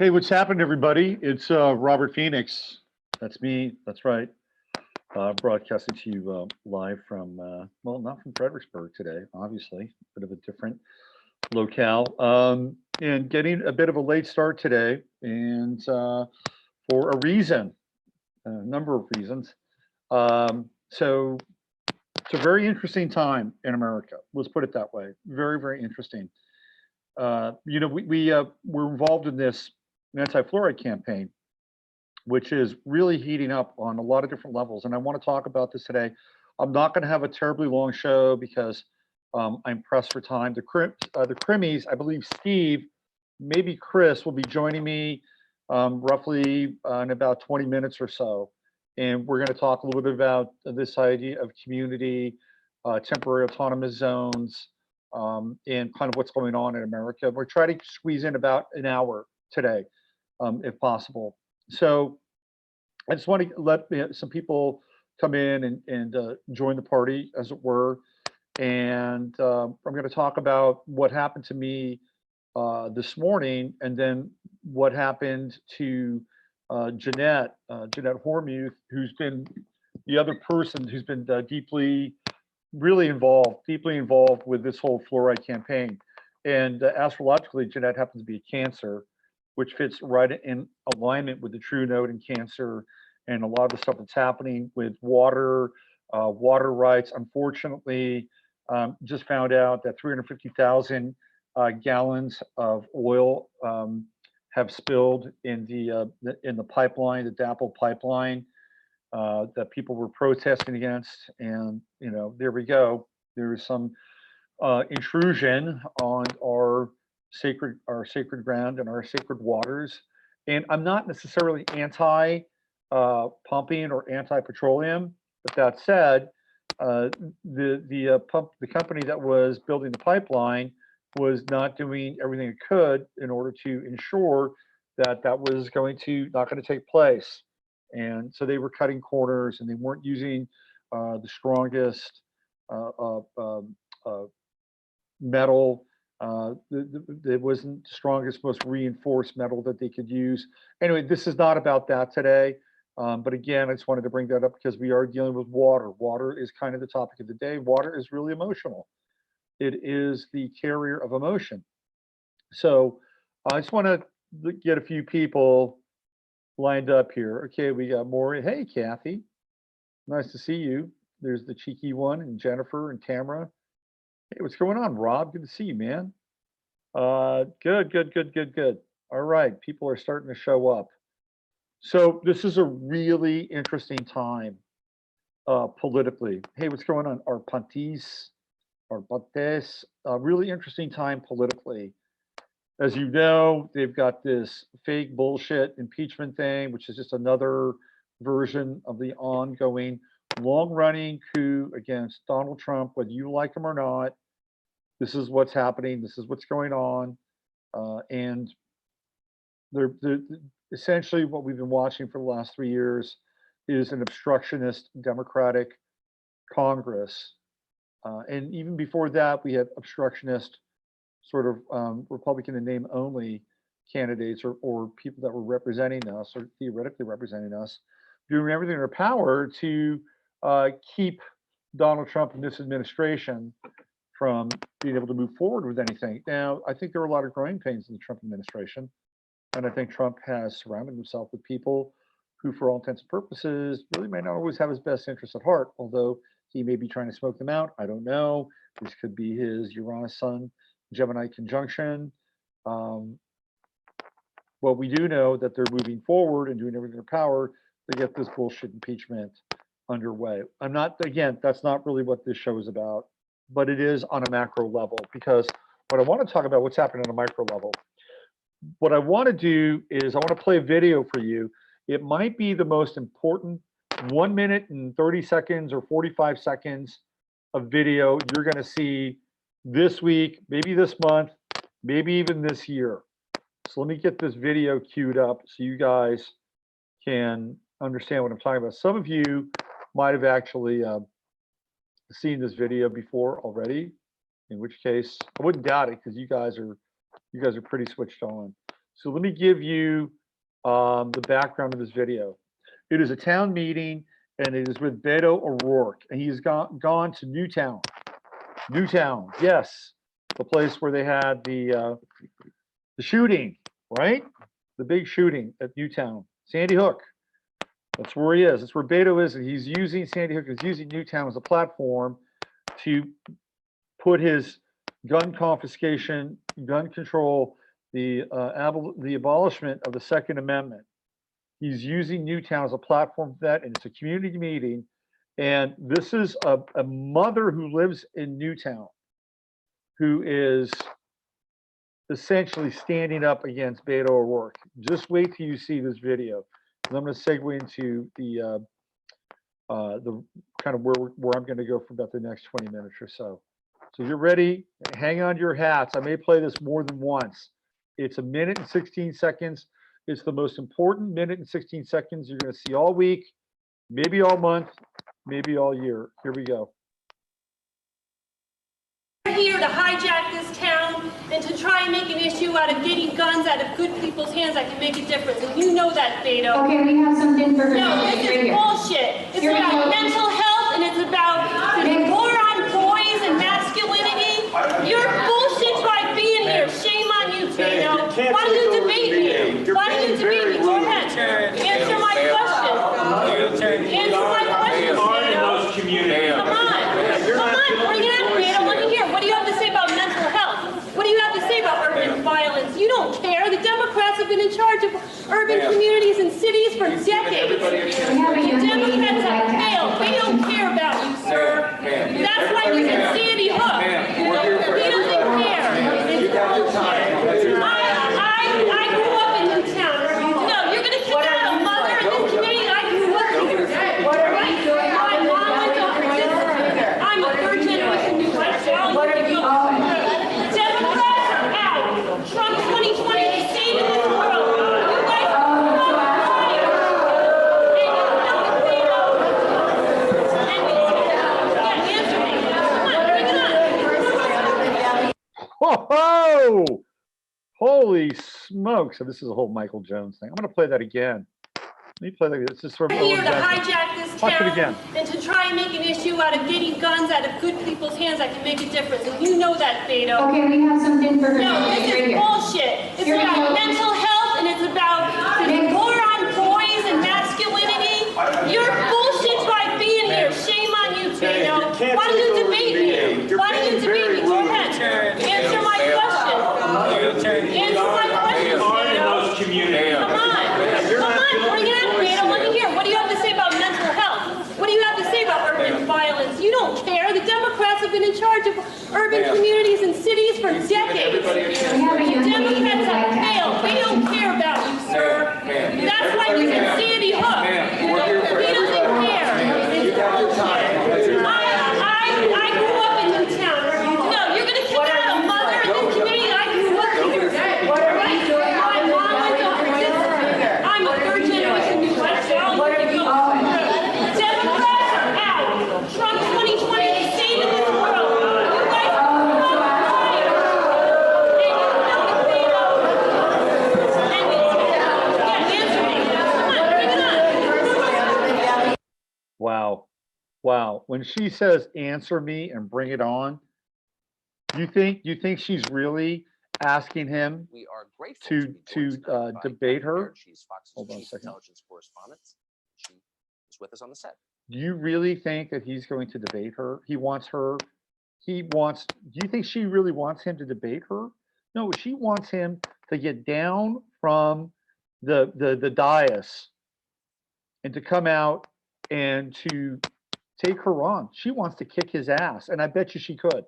Hey, what's happened, everybody? It's Robert Phoenix. That's me. That's right. Broadcasting to you live from, well, not from Fredericksburg today, obviously, a bit of a different locale. And getting a bit of a late start today, and for a reason, a number of reasons. So it's a very interesting time in America. Let's put it that way. Very, very interesting. We're involved in this anti-fluoride campaign, which is really heating up on a lot of different levels. And I want to talk about this today. I'm not going to have a terribly long show because I'm pressed for time. The Crimmies, I believe Steve, maybe Krys will be joining me roughly in about 20 minutes or so. And we're going to talk a little bit about this idea of community, temporary autonomous zones, and kind of what's going on in America. We're trying to squeeze in about an hour today, if possible. So I just want to let some people come in and join the party, as it were. And I'm going to talk about what happened to me this morning, and then what happened to Jeanette Hormuth, who's been the other person who's been deeply involved with this whole fluoride campaign. And astrologically, Jeanette happens to be a Cancer, which fits right in alignment with the true node in Cancer and a lot of the stuff that's happening with water rights. Unfortunately, just found out that 350,000 gallons of oil have spilled in the pipeline, the DAPL pipeline, that people were protesting against. And there we go. There's some intrusion on our sacred ground and our sacred waters. And I'm not necessarily anti pumping or anti-petroleum, but that said, the company that was building the pipeline was not doing everything it could in order to ensure that was not going to take place. And so they were cutting corners, and they weren't using the strongest metal. It wasn't the strongest, most reinforced metal that they could use. Anyway, this is not about that today. But again, I just wanted to bring that up because we are dealing with water. Water is kind of the topic of the day. Water is really emotional. It is the carrier of emotion. So I just want to get a few people lined up here. Okay, we got Maury. Hey, Kathy. Nice to see you. There's the cheeky one, and Jennifer and Tamara. Hey, what's going on, Rob? Good to see you, man. Good. All right, people are starting to show up. So this is a really interesting time politically. Hey, what's going on? Arpantes, really interesting time politically. As you know, they've got this fake bullshit impeachment thing, which is just another version of the ongoing long-running coup against Donald Trump, whether you like him or not. This is what's happening. This is what's going on. And they're essentially what we've been watching for the last 3 years is an obstructionist Democratic Congress. And even before that, we had obstructionist sort of Republican in name only candidates or people that were representing us or theoretically representing us, doing everything in their power to keep Donald Trump and this administration from being able to move forward with anything. Now, I think there are a lot of growing pains in the Trump administration. And I think Trump has surrounded himself with people who, for all intents and purposes, really may not always have his best interests at heart, although he may be trying to smoke them out. I don't know. This could be his Uranus Sun Gemini conjunction. Well, we do know that they're moving forward and doing everything in their power to get this bullshit impeachment underway. That's not really what this show is about, but it is on a macro level, because what I want to talk about, what's happening on a micro level. What I want to do is I want to play a video for you. It might be the most important 1 minute and 30 seconds or 45 seconds of video you're going to see this week, maybe this month, maybe even this year. So let me get this video queued up so you guys can understand what I'm talking about. Some of you might have actually seen this video before already, in which case I wouldn't doubt it, because you guys are pretty switched on. So let me give you the background of this video. It is a town meeting, and it is with Beto O'Rourke, and he's gone to Newtown. Newtown, yes, the place where they had the shooting, right? The big shooting at Newtown, Sandy Hook. That's where he is. That's where Beto is, and he's using Sandy Hook. He's using Newtown as a platform to put his gun confiscation, gun control, the abolishment of the Second Amendment. He's using Newtown as a platform for that, and it's a community meeting. And this is a mother who lives in Newtown who is essentially standing up against Beto O'Rourke. Just wait till you see this video. And I'm going to segue into the kind of where I'm going to go for about the next 20 minutes or so. So you're ready? Hang on to your hats. I may play this more than once. It's a minute and 16 seconds. It's the most important minute and 16 seconds you're going to see all week, maybe all month, maybe all year. Here we go. We're here to hijack this town and to try and make an issue out of getting guns out of good people's hands that can make a difference. And you know that, Beto. Okay, we have something for her. No, this is bullshit. It's about mental health, and it's about the war on boys and masculinity. You're bullshit by being here. Shame on you, Beto. Why don't you debate me? Why don't you debate me? Go ahead. Answer my question. Answer my question, Beto. Come on. Come on, bring it up, Beto. Look at here. What do you have to say about mental health? What do you have to say about urban violence? You don't care. The Democrats have been in charge of urban communities and cities for decades. The Democrats have failed. They don't care about you, sir. That's why he's in Sandy Hook. He doesn't care. It's bullshit. I grew up in Newtown. No, you're going to kick out a mother in this community. I grew up here. My mom went to Krys. I'm a third generation New West. Democrats are out. Trump 2020 is saving this world. You guys are lying. And you know it, Beto. Yeah, answer me. Come on, bring it on. Whoa! Holy smokes. So this is a whole Michael Jones thing. I'm going to play that again. Let me play that. This is sort of We're here to hijack this Watch it town again. and to try and make an issue out of getting guns out of good people's hands that can make a difference. And you know that, Beto. Okay, we have something for her. No, this is bullshit. It's about mental health, and it's about the war on boys and masculinity. You're bullshit by being here. Shame on you, Beto. Why don't you debate me? Why don't you debate me? Go ahead. Answer my question. Answer my question, Beto. Come on. Come on, bring it up, Beto. Look at here. What do you have to say about mental health? What do you have to say about urban violence? You don't care. The Democrats have been in charge of urban communities and cities for decades. The Democrats have failed. They don't care about you, sir. That's why he's in Sandy Hook. He doesn't care. It's bullshit. I grew up in Newtown. No, you're going to kick out a mother in this community. I grew up here. My mom went to Krys. I'm a third generation New West. Democrats are out. Trump 2020 is saving this world. You guys are lying. And you know it, Beto. Yeah, answer me. Come on, bring it on. Wow. Wow. When she says answer me and bring it on, you think she's really asking him We are grateful to be joined tonight by debate Kathy her? Baird. She's Fox's Hold on a chief second. intelligence correspondent. She is with us on the set. Do you really think that he's going to debate her? Do you think she really wants him to debate her? No, she wants him to get down from the dais and to come out and to take her on. She wants to kick his ass, and I bet you she could.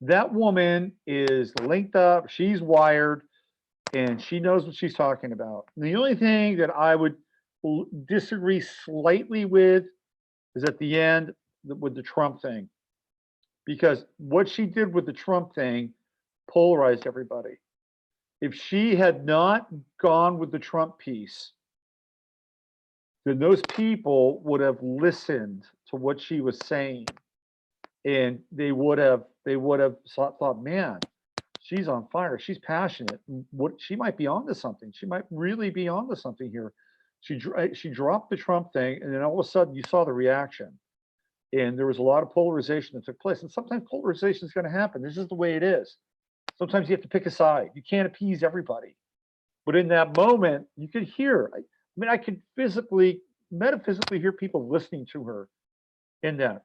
That woman is linked up, she's wired, and she knows what she's talking about. And the only thing that I would disagree slightly with is at the end with the Trump thing. Because what she did with the Trump thing polarized everybody. If she had not gone with the Trump piece, then those people would have listened to what she was saying, and they would have thought, man, She's on fire. She's passionate. What she might be onto something. She might really be onto something here. She dropped the Trump thing, and then all of a sudden you saw the reaction, and there was a lot of polarization that took place. And sometimes polarization is going to happen. This is the way it is. Sometimes you have to pick a side. You can't appease everybody. But in that moment, you could hear. I mean, I could metaphysically hear people listening to her in that.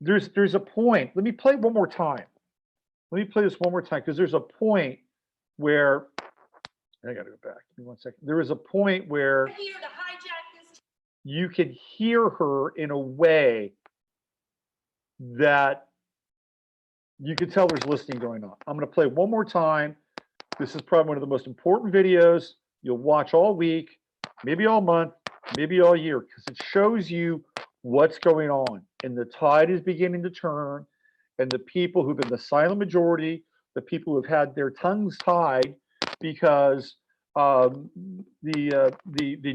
There's a point. Let me play one more time. Let me play this one more time because there's a point where I got to go back. Give me 1 second. There is a point where Here to hijack this. you can hear her in a way that you can tell there's listening going on. I'm going to play one more time. This is probably one of the most important videos you'll watch all week, maybe all month, maybe all year, because it shows you what's going on. And the tide is beginning to turn. And the people who've been the silent majority, the people who've had their tongues tied because the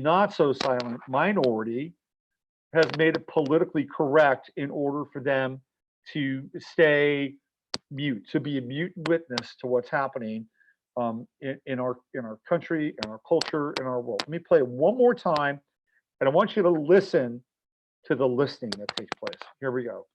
not so silent minority has made it politically correct in order for them to stay mute, to be a mute witness to what's happening in our country, in our culture, in our world. Let me play it one more time, and I want you to listen to the listening that takes place. Here we go.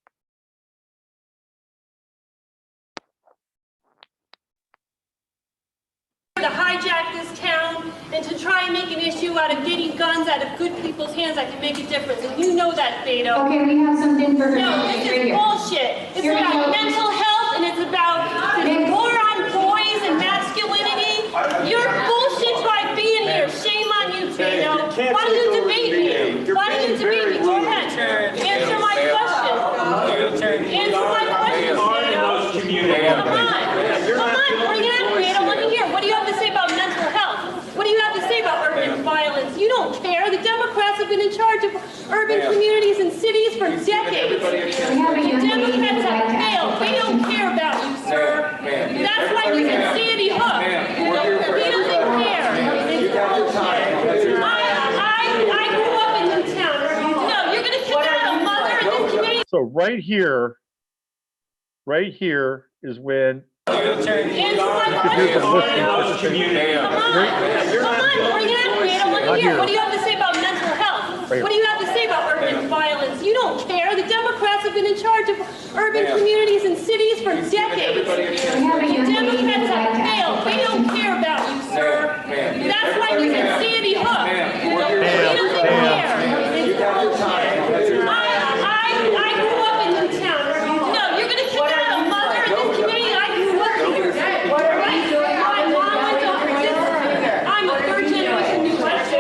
To hijack this town and to try and make an issue out of getting guns out of good people's hands that can make a difference. And you know that, Beto. Okay, we have something for her. No, this is bullshit. It's Here we about go. mental health and it's about the war on boys and masculinity. You're bullshit by being here. Shame on you, Beto. Why don't you debate me? Why don't you debate me? Go ahead. Answer my question. Answer my question, Beto. Come on. Come on, bring it up, Beto. Let me hear. What do you have to say about mental health? What do you have to say about urban violence? You don't care. The Democrats have been in charge of urban communities and cities for decades. The Democrats have failed. They don't care about you, sir. That's why he's in Sandy Hook. He doesn't care. It's bullshit. I grew up in Newtown. No, you're going to kick out a mother in this community. So right here is when Answer my question. Come on, bring it up, Beto. Let me hear. What do you have to say about mental health? What do you have to say about urban violence? You don't care. The Democrats have been in charge of urban communities and cities for decades. The Democrats have failed. They don't care about you, sir. That's why he's in Sandy Hook. He doesn't care. It's bullshit. I grew up in Newtown. No, you're going to kick out a mother in this community. I grew up here. My mom went to Virginia. I'm a third generation New Hampshire.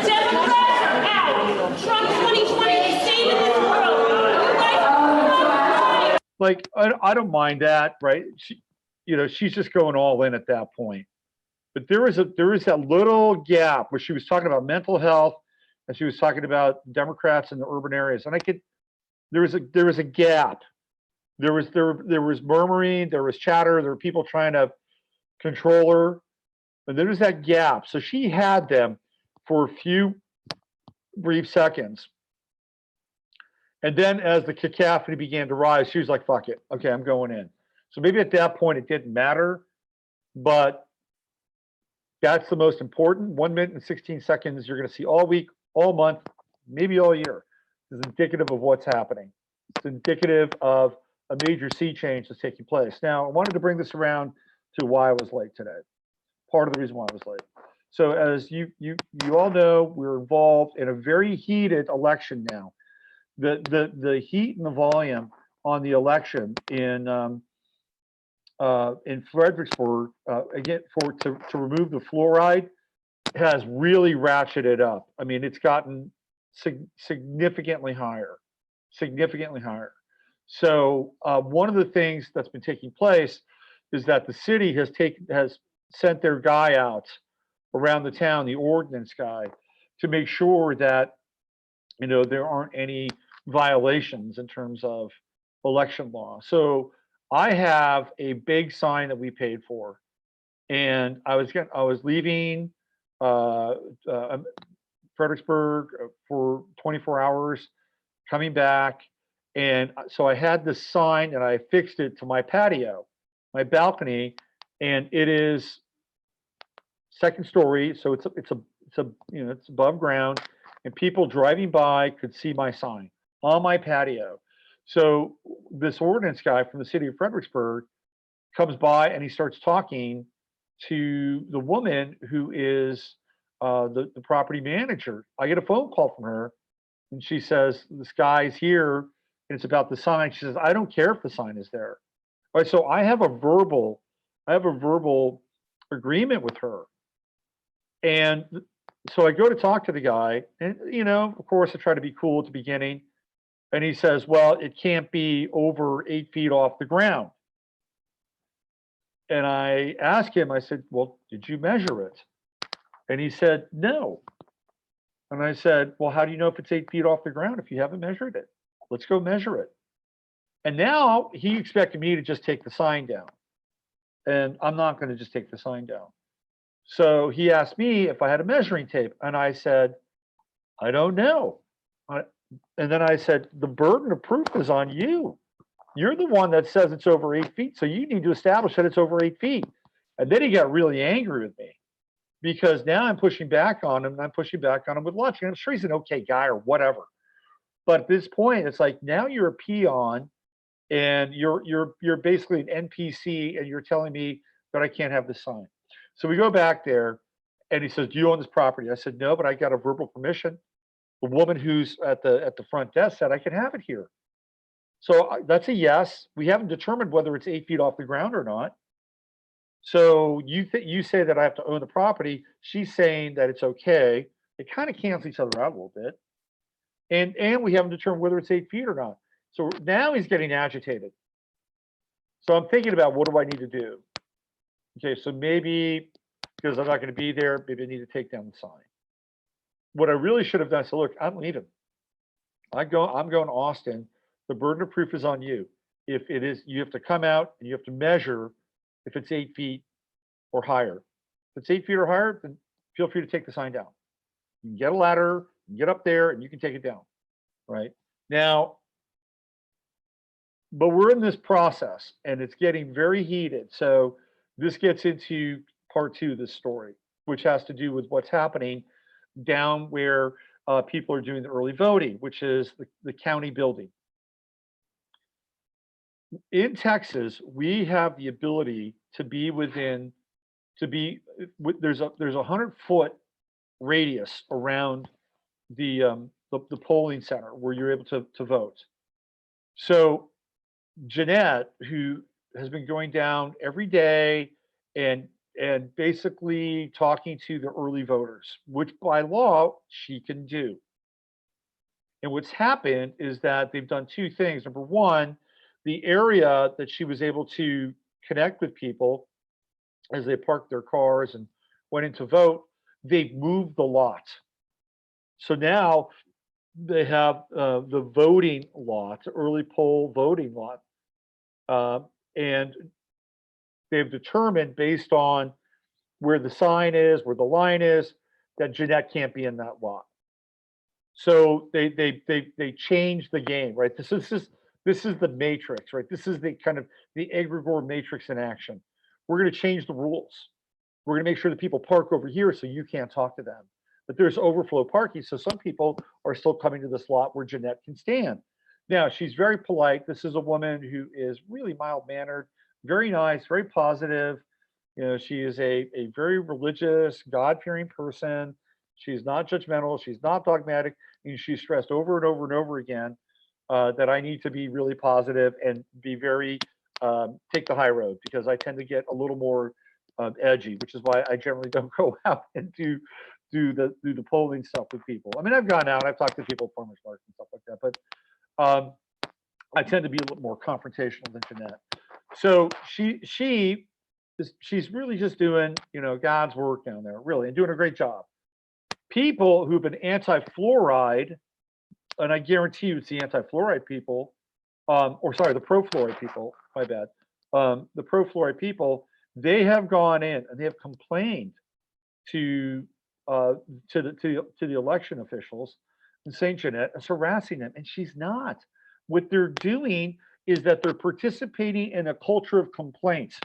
Democrats are out. Trump 2020 is saving this world. You guys are like I don't mind that, right? She's just going all in at that point. But there is that little gap where she was talking about mental health and she was talking about Democrats in the urban areas, and there was a gap. There was murmuring, there was chatter, there were people trying to control her, and there was that gap. So she had them for a few brief seconds. And then as the cacophony began to rise, she was like, fuck it. Okay, I'm going in. So maybe at that point it didn't matter, but that's the most important. 1 minute and 16 seconds you're going to see all week, all month, maybe all year. Is indicative of what's happening. It's indicative of a major sea change that's taking place. Now, I wanted to bring this around to why I was late today. Part of the reason why I was late. So as you all know, we're involved in a very heated election now. The heat and the volume on the election in Fredericksburg, again, to remove the fluoride has really ratcheted up. I mean, it's gotten significantly higher. So one of the things that's been taking place is that the city has sent their guy out around the town, the ordinance guy, to make sure that there aren't any violations in terms of election law. So I have a big sign that we paid for, and I was leaving Fredericksburg for 24 hours, coming back, And so I had this sign and I fixed it to my patio, my balcony, and it is second story, so it's above ground, and people driving by could see my sign on my patio. So this ordinance guy from the city of Fredericksburg comes by and he starts talking to the woman who is the property manager. I get a phone call from her, and she says, "This guy's here, and it's about the sign." She says, "I don't care if the sign is there." All right, so I have a verbal agreement with her, and so I go to talk to the guy, and of course, I try to be cool at the beginning, and he says, "Well, it can't be over 8 feet off the ground." And I asked him, I said, "Well, did you measure it?" And he said, "No." And I said, "Well, how do you know if it's 8 feet off the ground if you haven't measured it? Let's go measure it." And now he expected me to just take the sign down. And I'm not going to just take the sign down. So he asked me if I had a measuring tape. And I said, "I don't know." And then I said, "The burden of proof is on you. You're the one that says it's over 8 feet. So you need to establish that it's over 8 feet." And then he got really angry with me because now I'm pushing back on him, and I'm pushing back on him with logic. I'm sure he's an okay guy or whatever. But at this point, it's like now you're a peon, and you're basically an NPC, and you're telling me that I can't have the sign. So we go back there, and he says, "Do you own this property?" I said, "No, but I got a verbal permission. The woman who's at the front desk said I can have it here." So that's a yes. We haven't determined whether it's 8 feet off the ground or not. So you say that I have to own the property. She's saying that it's okay. It kind of cancels each other out a little bit, and we haven't determined whether it's 8 feet or not. So now he's getting agitated. So I'm thinking about, what do I need to do? Okay, so maybe because I'm not going to be there, maybe I need to take down the sign. What I really should have done is say, "Look, I'm leaving. I'm going to Austin. The burden of proof is on you. If it is, you have to come out and you have to measure if it's 8 feet or higher. If it's 8 feet or higher, then feel free to take the sign down. You can get a ladder, you can get up there, and you can take it down." Right now, but we're in this process, and it's getting very heated. So this gets into part two of this story, which has to do with what's happening down where people are doing the early voting, which is the county building. In Texas, we have the ability to be there's a 100-foot radius around the polling center where you're able to vote. So Jeanette, who has been going down every day and basically talking to the early voters, which by law she can do. And what's happened is that they've done two things. Number one, the area that she was able to connect with people as they parked their cars and went in to vote, they've moved the lot. So now they have the voting lot, early poll voting lot, and they've determined based on where the sign is, where the line is, that Jeanette can't be in that lot. So they changed the game, right? This is the matrix, right? This is the kind of the egregore matrix in action. We're going to change the rules. We're going to make sure that people park over here so you can't talk to them. But there's overflow parking, so some people are still coming to this lot where Jeanette can stand. Now, she's very polite. This is a woman who is really mild-mannered, very nice, very positive. She is a very religious, God-fearing person. She's not judgmental. She's not dogmatic. And she's stressed over and over and over again that I need to be really positive and be very take the high road, because I tend to get a little more edgy, which is why I generally don't go out and do the polling stuff with people. I mean, I've gone out, I've talked to people at farmers markets and stuff like that, but I tend to be a little more confrontational than Jeanette. So she's really just doing God's work down there, really, and doing a great job. People who've been anti-fluoride, and I guarantee you it's the anti-fluoride people, or sorry, the pro-fluoride people, my bad. The pro-fluoride people, they have gone in and they have complained to the election officials and saying Jeanette is harassing them, and she's not. what they're doing is that they're participating in a culture of complaints.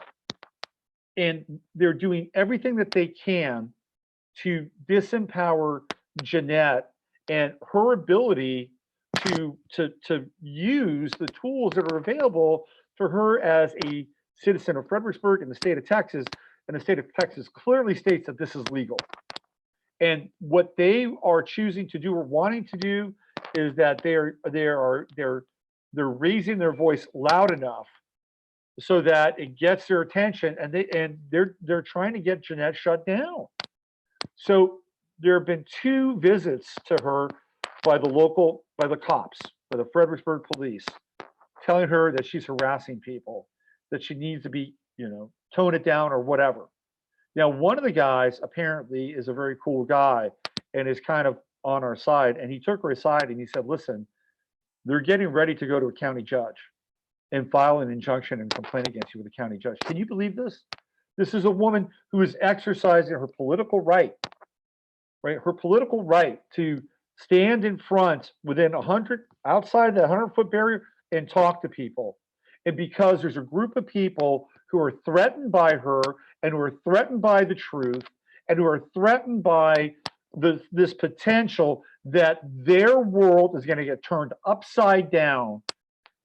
And they're doing everything that they can to disempower Jeanette and her ability to use the tools that are available for her as a citizen of Fredericksburg in the state of Texas. And the state of Texas clearly states that this is legal. And what they are choosing to do or wanting to do is that they're raising their voice loud enough so that it gets their attention, and they're trying to get Jeanette shut down. So there have been 2 visits to her by the cops, by the Fredericksburg police, telling her that she's harassing people, that she needs to be, tone it down or whatever. Now, one of the guys apparently is a very cool guy and is kind of on our side. And he took her aside and he said, listen, they're getting ready to go to a county judge and file an injunction and complaint against you with a county judge. Can you believe this? This is a woman who is exercising her political right, right? Her political right to stand in front within 100, outside the 100-foot barrier and talk to people. And because there's a group of people who are threatened by her and who are threatened by the truth and who are threatened by this potential that their world is going to get turned upside down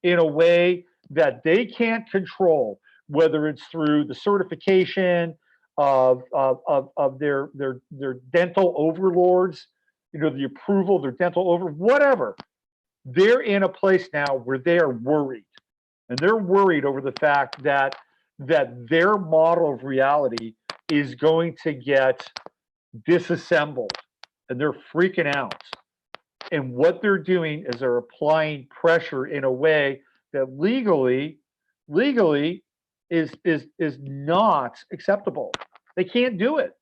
in a way that they can't control, whether it's through the certification of their dental overlords, the approval of their dental whatever. They're in a place now where they are worried. And they're worried over the fact that their model of reality is going to get disassembled, and they're freaking out. And what they're doing is they're applying pressure in a way that legally is not acceptable. They can't do it.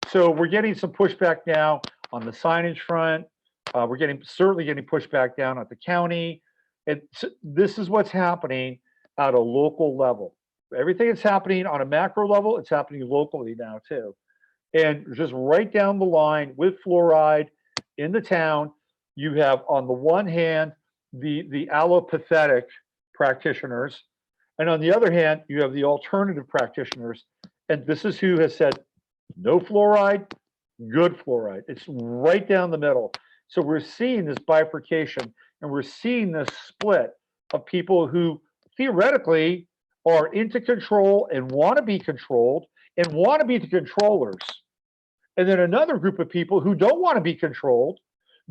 So we're getting some pushback now on the signage front. We're certainly getting pushback down at the county. And so this is what's happening at a local level. Everything that's happening on a macro level, it's happening locally now too. And just right down the line with fluoride in the town, you have on the one hand the allopathic practitioners, and on the other hand, you have the alternative practitioners. And this is who has said no fluoride, good fluoride. It's right down the middle. So we're seeing this bifurcation, and we're seeing this split of people who theoretically are into control and want to be controlled and want to be the controllers. And then another group of people who don't want to be controlled,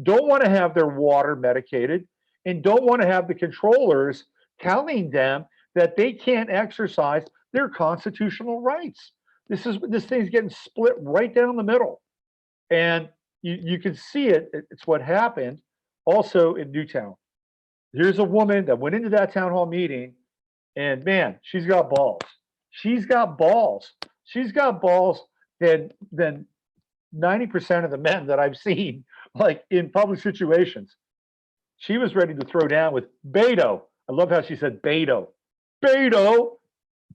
don't want to have their water medicated, and don't want to have the controllers telling them that they can't exercise their constitutional rights. This thing's getting split right down the middle. And you can see it. It's what happened also in Newtown. Here's a woman that went into that town hall meeting, and man, she's got balls. She's got balls. She's got balls than 90% of the men that I've seen, like in public situations. She was ready to throw down with Beto. I love how she said Beto. Beto,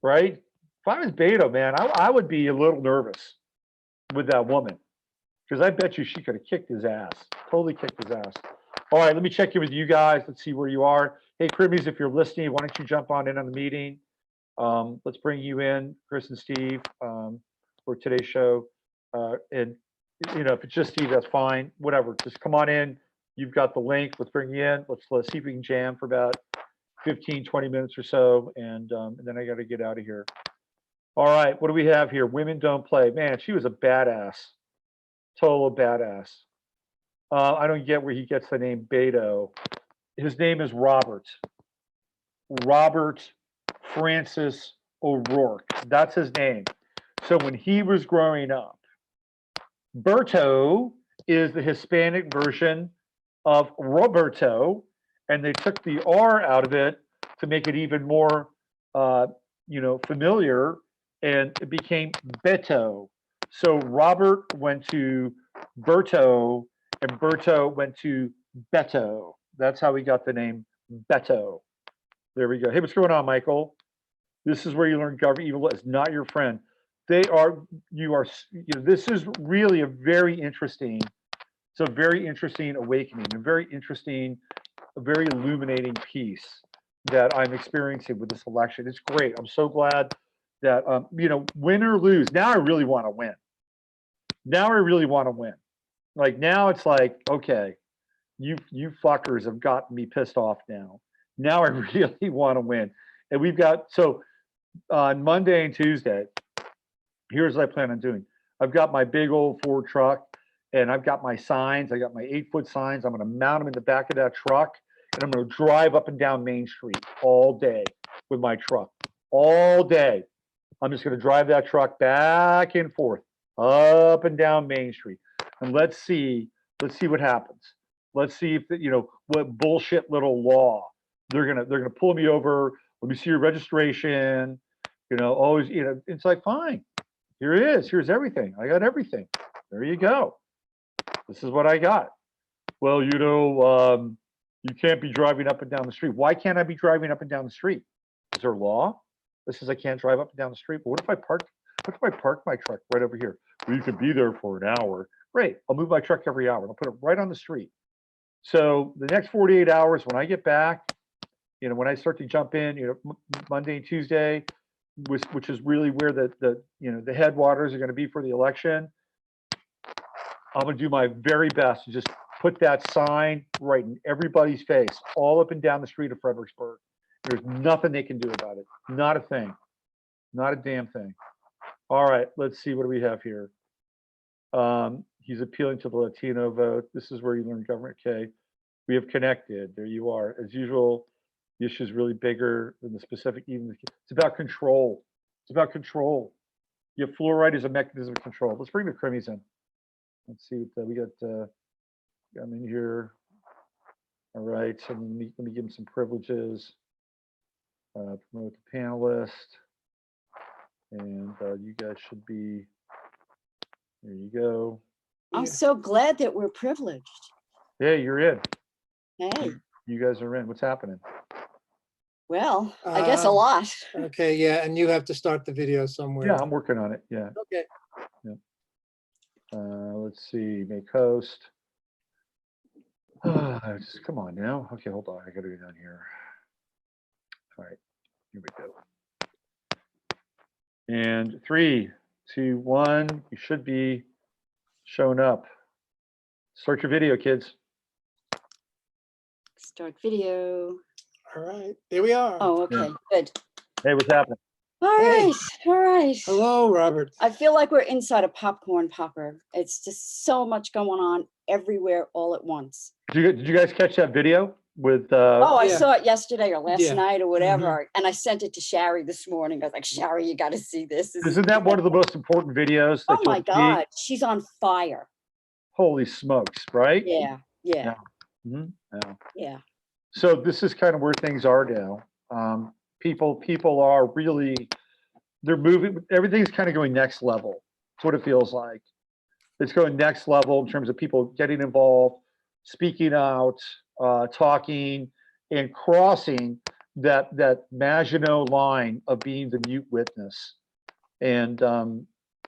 right? If I was Beto, man, I would be a little nervous with that woman, because I bet you she could have kicked his ass, totally kicked his ass. All right, let me check in with you guys. Let's see where you are. Hey, Krys, if you're listening, why don't you jump on in on the meeting? Let's bring you in, Krys and Steve, for today's show. And, if it's just Steve, that's fine. Whatever, just come on in. You've got the link. Let's bring you in. Let's see if we can jam for about 15, 20 minutes or so. And then I got to get out of here. All right, what do we have here? Women don't play. Man, she was a badass. Total badass. I don't get where he gets the name Beto. His name is Robert. Robert Francis O'Rourke. That's his name. So when he was growing up, Berto is the Hispanic version of Roberto, and they took the R out of it to make it even more, familiar, and it became Beto. So Robert went to Berto, and Berto went to Beto. That's how we got the name Beto. There we go. Hey, what's going on, Michael? This is where you learn government evil is not your friend. This is really a very interesting, it's a very interesting awakening, a very interesting a very illuminating piece that I'm experiencing with this election. It's great. I'm so glad that, win or lose, now I really want to win. Now I really want to win. Like now it's like, okay, you fuckers have gotten me pissed off now. Now I really want to win. And we've got, so on Monday and Tuesday, here's what I plan on doing. I've got my big old Ford truck and I've got my signs. I got my 8-foot signs. I'm going to mount them in the back of that truck and I'm going to drive up and down Main Street all day with my truck. All day. I'm just going to drive that truck back and forth, up and down Main Street. And let's see what happens. Let's see if what bullshit little law they're gonna pull me over. Let me see your registration. Always, it's like, fine. Here it is. Here's everything. I got everything. There you go. This is what I got. Well, you can't be driving up and down the street. Why can't I be driving up and down the street? Is there a law that says I can't drive up and down the street? But what if I park my truck right over here? Well, you could be there for an hour. Great. I'll move my truck every hour. I'll put it right on the street. So the next 48 hours, when I get back, when I start to jump in, Monday and Tuesday, which is really where the headwaters are going to be for the election, I'm going to do my very best to just put that sign right in everybody's face, all up and down the street of Fredericksburg. There's nothing they can do about it. Not a thing. Not a damn thing. All right, let's see. What do we have here? He's appealing to the Latino vote. This is where you learn government. Okay, we have connected. There you are. As usual, the issue is really bigger than the specific. It's about control. It's about control. Yeah, fluoride is a mechanism of control. Let's bring the Krys in. Let's see what we got. I'm in here. All right. So let me give him some privileges. Promote the panelist, and you guys should be. There you go. I'm so glad that we're privileged. Yeah, you're in. Hey, You guys are in. What's happening? well, I guess a lot. Okay, yeah, and you have to start the video somewhere. Yeah, I'm working on it. Yeah. Okay. Let's see. Make host. Just come on now. Okay, hold on. I got to go down here. All right. Here we go. And 3, 2, 1. You should be showing up. Start your video, kids. Start video. All right, there we are. Oh, okay, good. Hey, what's happening? All right, all right. Hello, Robert. I feel like we're inside a popcorn popper. It's just so much going on everywhere all at once. Did you guys catch that video with? Oh, I Yeah. saw it yesterday or last Yeah. night or whatever, and I sent it to Shari this morning. I was like, Shari, you got to see this. This is Isn't that one of the most important videos? That Oh my you'll see? God, she's on fire. Holy smokes! Right? Yeah, yeah, Mhm. Yeah. yeah. So this is kind of where things are now. People are really, they're moving. Everything's kind of going next level. That's what it feels like. It's going next level in terms of people getting involved, speaking out, talking, and crossing that Maginot line of being the mute witness. And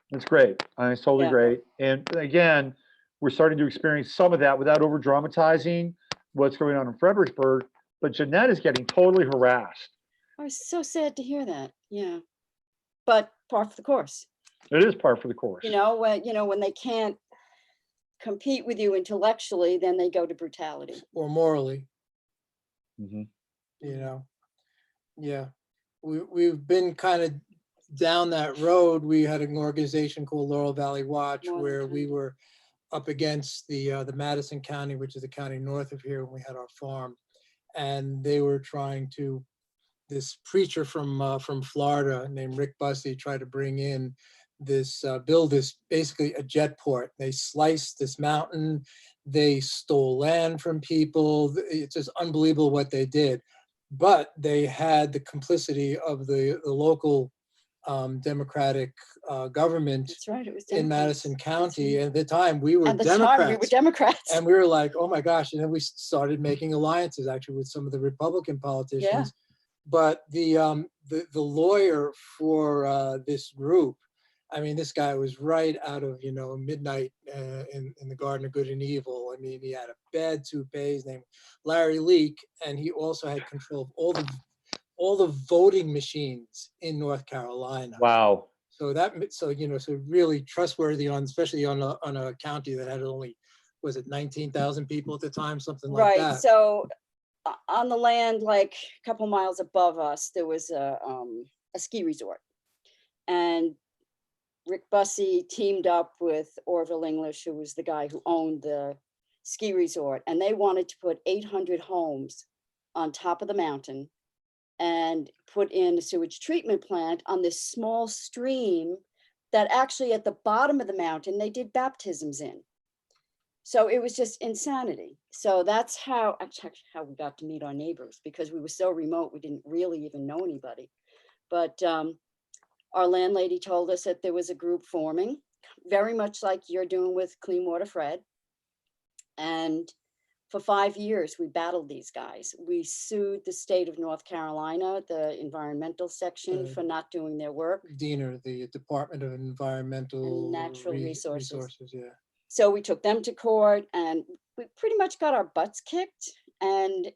it's great. It's totally great. And again, we're starting to experience some of that without over dramatizing what's going on in Fredericksburg. But Jeanette is getting totally harassed. I was so sad to hear that. Yeah, but par for the course. It is par for the course. When they can't compete with you intellectually, then they go to brutality. Or morally, Mhm. Yeah, we've been kind of down that road. We had an organization called Laurel Valley Watch where we were up against the Madison County, which is the county north of here, when we had our farm, and they were trying to. This preacher from Florida named Rick Bussey tried to bring in this, build this basically a jet port. They sliced this mountain. They stole land from people. It's just unbelievable what they did. But they had the complicity of the local Democratic government. That's right. It was in Democrats. Madison County. At the time, we were At the Democrats. time, we were Democrats. And we were like, oh my gosh. And then we started making alliances actually with some of the Republican politicians. Yeah. But the lawyer for this group I mean, this guy was right out of, Midnight in the Garden of Good and Evil. I mean, he had a bad toupee, his name Larry Leak, and he also had control of all the voting machines in North Carolina. Wow. So really trustworthy especially on a county that had only, was it 19,000 people at the time, something like Right, that. so on the land, like a couple miles above us, there was a ski resort. And Rick Bussey teamed up with Orville English, who was the guy who owned the ski resort, and they wanted to put 800 homes on top of the mountain and put in a sewage treatment plant on this small stream that actually at the bottom of the mountain, they did baptisms in. So it was just insanity. So that's how we got to meet our neighbors, because we were so remote, we didn't really even know anybody. But our landlady told us that there was a group forming, very much like you're doing with Clean Water Fred. And for 5 years, we battled these guys. We sued the state of North Carolina, the environmental section, for not doing their work. DENR, the Department of Environmental And Natural Resources. Yeah. So we took them to court and we pretty much got our butts kicked. And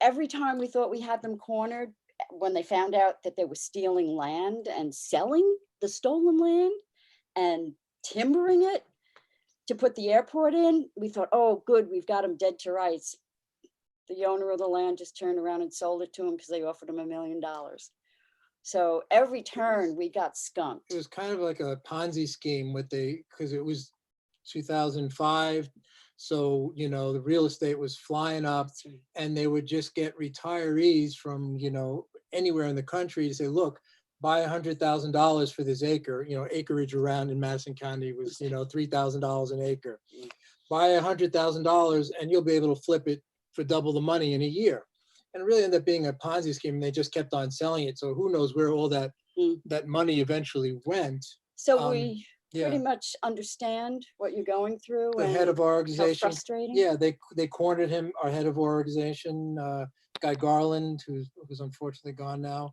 every time we thought we had them cornered, when they found out that they were stealing land and selling the stolen land and timbering it to put the airport in, we thought, oh, good, we've got them dead to rights. The owner of the land just turned around and sold it to him because they offered him $1 million. So every turn we got skunked. It was kind of like a Ponzi scheme because it was 2005. So, the real estate was flying up, and they would just get retirees from, anywhere in the country to say, look, buy $100,000 for this acre. Acreage around in Madison County was, $3,000 an acre. Buy $100,000 and you'll be able to flip it for double the money in a year. And it really ended up being a Ponzi scheme. They just kept on selling it. So who knows where all that money eventually went. So we pretty much understand what you're going through. The head of our organization, frustrating. yeah, they cornered him, our head of our organization, Guy Garland, who's unfortunately gone now,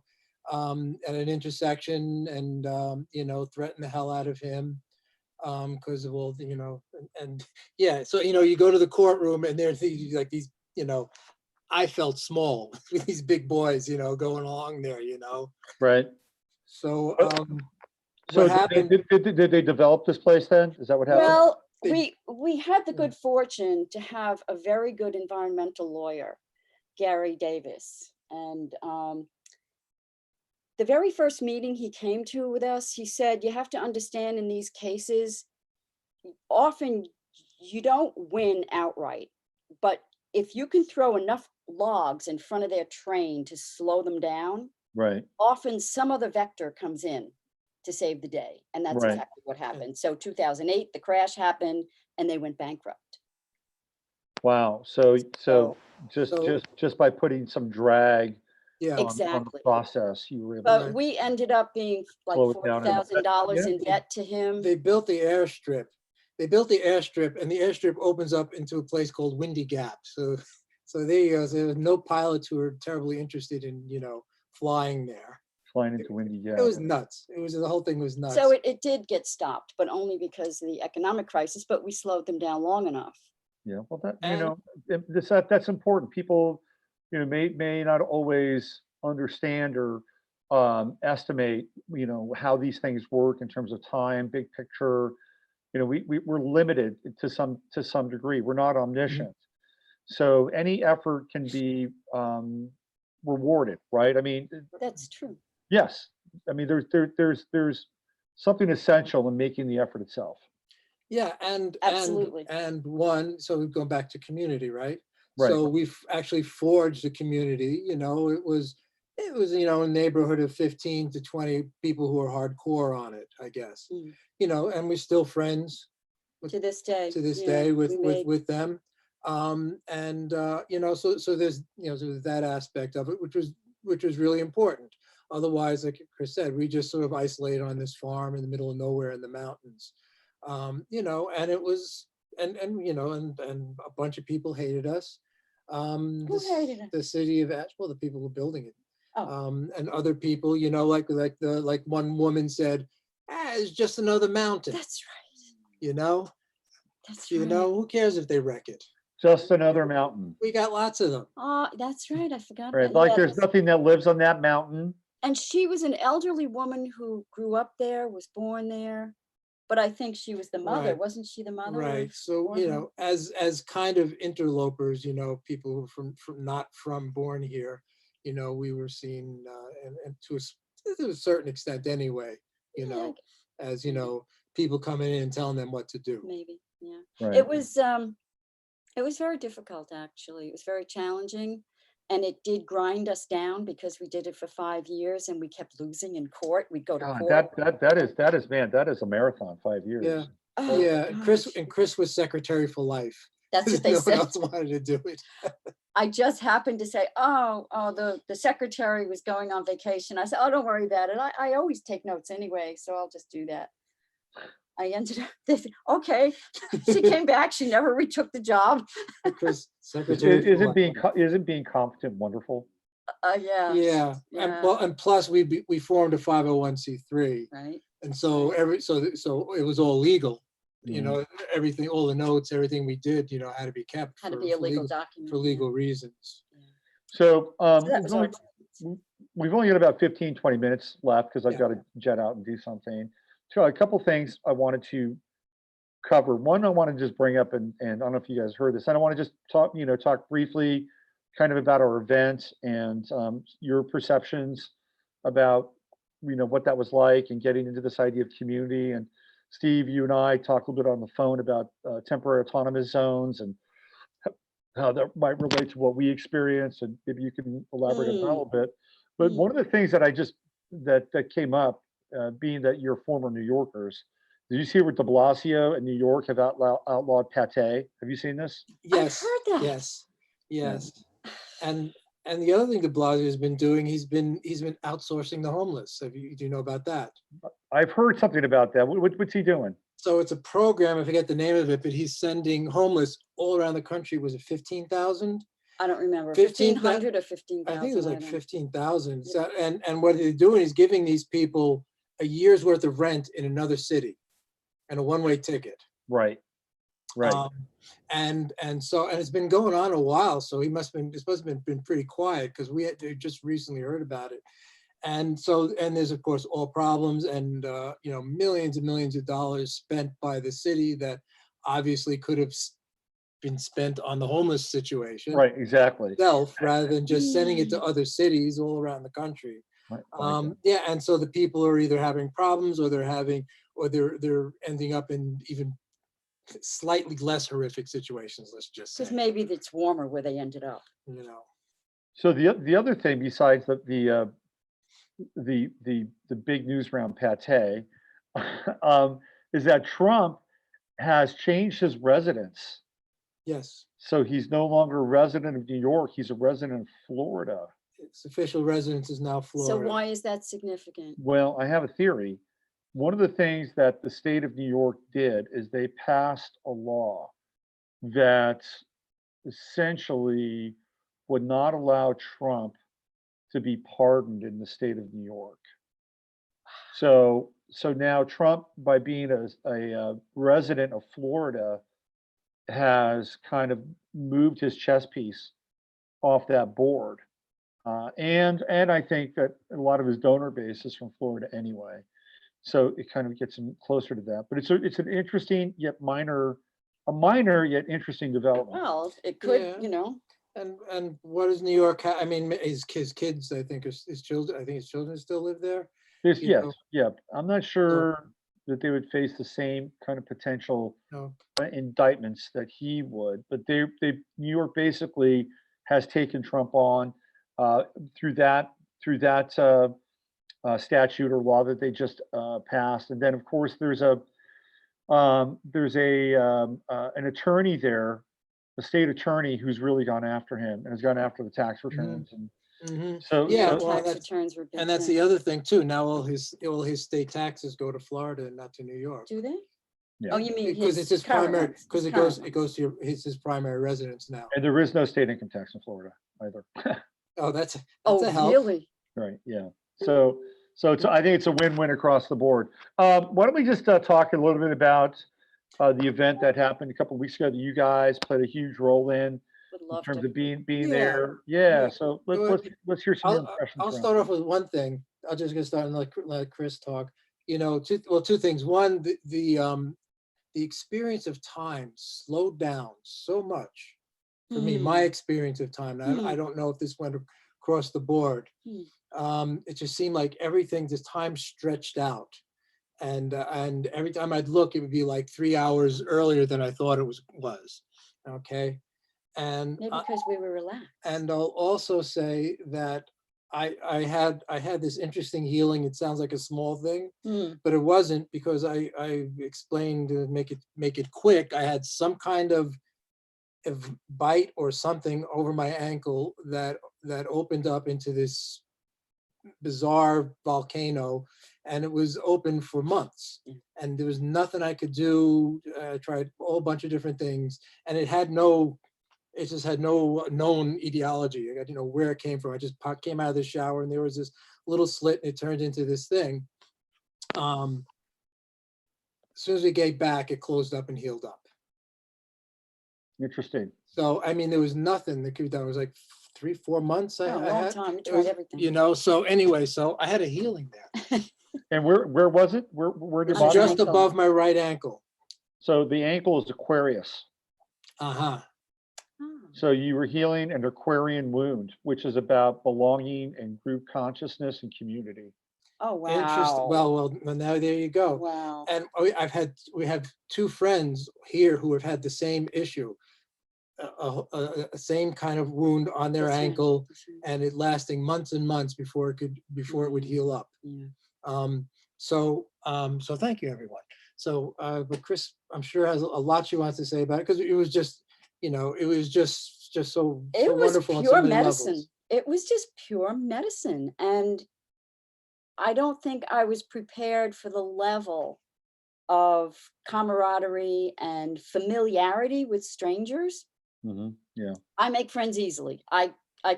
at an intersection, and threatened the hell out of him because of all so you go to the courtroom and there's these I felt small with these big boys going along there, Right. So so what happened? Did they develop this place then? Is that what happened? Well, we had the good fortune to have a very good environmental lawyer, Gary Davis. And the very first meeting he came to with us, he said, you have to understand in these cases, often you don't win outright, but if you can throw enough logs in front of their train to slow them down, Right. often some other vector comes in to save the day. And that's Right. exactly what happened. So 2008, the crash happened and they went bankrupt. Wow. So just by putting some drag Yeah, on the Exactly. process, you were able But to we ended up being like slow it down. $40,000 in debt to him. they built the airstrip. And the airstrip opens up into a place called Windy Gap. So there were no pilots who were terribly interested in, flying there. Flying into Windy Gap. It was nuts. The whole thing was nuts. So it did get stopped, but only because of the economic crisis, but we slowed them down long enough. Yeah, well, And- that's important. People, may not always understand or estimate, how these things work in terms of time, big picture. We're limited to some degree. We're not omniscient. So any effort can be rewarded, right? I mean, That's true. yes. I mean, there's something essential in making the effort itself. Yeah, and Absolutely. so we've gone back to community, right? Right. So we've actually forged a community. It was a neighborhood of 15 to 20 people who are hardcore on it, I guess. And we're still friends To this day. to this yeah, day we made- with them. So there's there's that aspect of it, which was really important. Otherwise, like Krys said, we just sort of isolated on this farm in the middle of nowhere in the mountains. And it was and a bunch of people hated us. Who hated us? The city of Asheville, the people who were building it. Oh. And other people, like one woman said, it's just another mountain, That's right. you know? That's You right. know, who cares if they wreck it? Just another mountain, We got lots of them. Oh, that's right. I forgot right? about Like yeah, there's nothing that lives on that mountain. and she was an elderly woman who grew up there, was born there. But I think she was the mother, Right. wasn't she the mother? Right. of So, Warhol? you know, as kind of interlopers, you know, people who are from not from born here, you know, we were seen, and to a certain extent anyway, you Yeah, know, as, you know, people coming in and telling them what to do. maybe, yeah. Right. It was very difficult, actually. It was very challenging. And it did grind us down because we did it for 5 years and we kept losing in court. We'd go to God, court. that is, man, that is a marathon, 5 years. Yeah. Oh, Yeah. And Krys gosh. was secretary for life. That's what they No one said. else wanted to do it. I just happened to say, oh, the secretary was going on vacation. I said, oh, don't worry about it. I always take notes anyway, so I'll just do that. I ended up, okay, she came back, she never retook the job. Krys, secretary for life. Isn't being competent wonderful? Yeah. Yeah. And well, and plus we formed a 501c3. Right. And so so it was all legal, you know, everything, all the notes, everything we did, you know, had to be kept Had to be a legal document. for legal reasons. So So that was our we've only got about 15, 20 minutes left because I've Yeah. got to jet out and do something. So a couple things I wanted to cover. One, I want to just bring up, and I don't know if you guys heard this. I don't want to just talk briefly kind of about our event and your perceptions about, what that was like and getting into this idea of community. And Steve, you and I talked a little bit on the phone about temporary autonomous zones and how that might relate to what we experienced, and maybe you can elaborate on that a little bit. But one of the things that I just that came up, being that you're former New Yorkers, did you see where De Blasio in New York have outlawed pate? Have you seen this? Yes. heard that. Yes. Yes. And the other thing De Blasio has been doing, he's been outsourcing the homeless. Do you know about that? I've heard something about that. What's he doing? So it's a program, I forget the name of it, but he's sending homeless all around the country. Was it 15,000? I don't remember. 15,000 1,500 or 15,000. I think it was like 15,000. So, and what they're doing is giving these people a year's worth of rent in another city and a one-way ticket. Right. And it's been going on a while. So this must have been pretty quiet because we had just recently heard about it. And there's of course all problems and millions and millions of dollars spent by the city that obviously could have been spent on the homeless situation. Right. Exactly. Itself, rather than just sending it to other cities all around the country. Right. Yeah, and so the people are either having problems or they're ending up in even slightly less horrific situations. Let's just say. Because maybe it's warmer where they ended up. So the other thing besides the big news around pate is that Trump has changed his residence. Yes. So he's no longer a resident of New York. He's a resident of Florida. Its official residence is now Florida. So why is that significant? Well, I have a theory. One of the things that the state of New York did is they passed a law that essentially would not allow Trump to be pardoned in the state of New York. So now Trump, by being a resident of Florida, has kind of moved his chess piece off that board. And I think that a lot of his donor base is from Florida anyway. So it kind of gets him closer to that. But it's an interesting yet minor yet interesting development. Well, it could, Yeah. And what does New York have? I mean, his kids, I think, his children still live there. Yeah. I'm not sure that they would face the same kind of potential indictments that he would, but New York basically has taken Trump on through that statute or law that they just passed, and then of course there's an attorney there, a state attorney who's really gone after him and has gone after the tax returns. And so tax returns were big. And that's the other thing too. Now all his state taxes go to Florida and not to New York. Do they? Yeah. Oh, you mean because it's his primary? Because it goes to his primary residence now. And there is no state income tax in Florida either. Oh, that's a help. Really? Right. Yeah. So So I think it's a win-win across the board. Why don't we just talk a little bit about the event that happened a couple of weeks ago that you guys played a huge role in Would love terms to. of being Yeah. there. Yeah. Yeah. So You know what? let's hear some I'll, impressions. I'll around start it. off with one thing. I'll just get started and let Chris talk. You know, two things. One, the experience of time slowed down so much for me. My experience of time. I don't know if this went across the board. It just seemed like everything, this time stretched out. And every time I'd look, it would be like 3 hours earlier than I thought it was. Okay. And Maybe because we were relaxed. and I'll also say that I had this interesting healing. It sounds like a small thing, but it wasn't, because I explained, to make it quick. I had some kind of bite or something over my ankle that opened up into this bizarre volcano, and it was open for months, and there was nothing I could do. I tried a whole bunch of different things, and it just had no known etiology. I didn't know where it came from. I just came out of the shower and there was this little slit, and it turned into this thing. As soon as we get back, it closed up and healed up. Interesting. So, I mean, there was nothing that could be done. It was like 3-4 months. A long time. We tried everything. You know, so anyway, so I had a healing there. And where was it? Where did It's On just ankle. above my right ankle. So the ankle is Aquarius. Uh-huh. So you were healing an Aquarian wound, which is about belonging and group consciousness and community. Oh, wow. Interesting. Well, now there you go. Wow. And we have 2 friends here who have had the same issue, a same kind of wound on their That's right, ankle, that's right. and it lasting months and months before it would heal up. Yeah. So thank you, everyone. So, but Chris, I'm sure has a lot she wants to say about it, because it was just, it was just so It was wonderful on so pure many medicine. levels. It was just pure medicine. And I don't think I was prepared for the level of camaraderie and familiarity with strangers. Yeah. I make friends easily. I